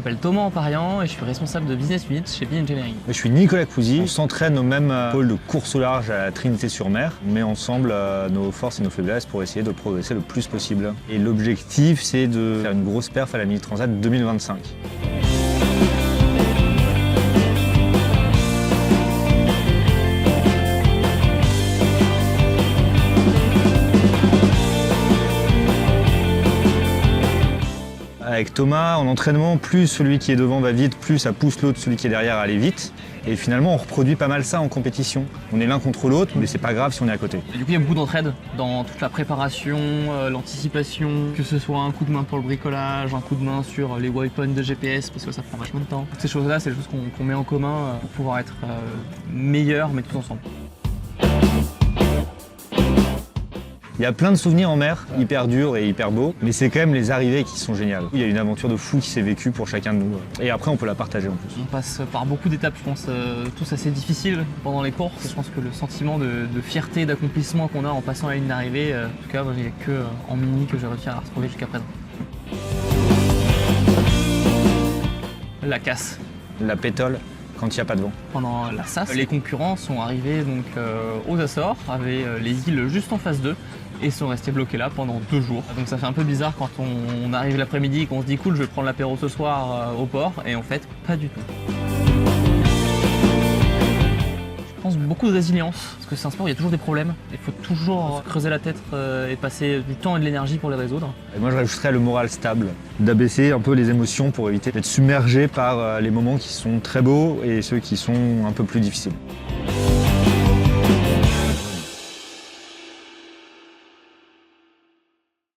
m'appelle Thomas Amparian et je suis responsable de Business Unit chez Be Engineering. Je suis Nicolas Cousy. On s'entraîne au même pôle de course au large à Trinité-sur-Mer. On met ensemble nos forces et nos faiblesses pour essayer de progresser le plus possible. Et l'objectif, c'est de faire une grosse perf à la Mini Transat 2025. Avec Thomas, en entraînement, plus celui qui est devant va vite, plus ça pousse l'autre, celui qui est derrière à aller vite. Et finalement, on reproduit pas mal ça en compétition. On est l'un contre l'autre, mais c'est pas grave si on est à côté. Et du coup, il y a beaucoup d'entraide dans toute la préparation, l'anticipation, que ce soit un coup de main pour le bricolage, un coup de main sur les waypoints de GPS, parce que ça prend vachement de temps. Toutes ces choses-là, c'est des choses qu'on met en commun pour pouvoir être meilleurs, mais tous ensemble. Il y a plein de souvenirs en mer, hyper durs et hyper beaux, mais c'est quand même les arrivées qui sont géniales. Il y a une aventure de fou qui s'est vécue pour chacun de nous. Et après, on peut la partager en plus. On passe par beaucoup d'étapes, je pense, tous assez difficiles pendant les courses. Je pense que le sentiment de fierté, d'accomplissement qu'on a en passant à une arrivée, en tout cas, il n'y a que en mini que j'ai réussi à la retrouver jusqu'à présent. La casse. La pétole. Quand il n'y a pas de vent. Pendant la SAS, les concurrents sont arrivés donc, aux Açores, avaient les îles juste en face d'eux et sont restés bloqués là pendant 2 jours. Donc ça fait un peu bizarre quand on arrive l'après-midi et qu'on se dit cool, je vais prendre l'apéro ce soir au port, et en fait, pas du tout. Je pense beaucoup de résilience, parce que c'est un sport où il y a toujours des problèmes. Il faut toujours creuser la tête et passer du temps et de l'énergie pour les résoudre. Et moi, je rajouterais le moral stable, d'abaisser un peu les émotions pour éviter d'être submergé par les moments qui sont très beaux et ceux qui sont un peu plus difficiles.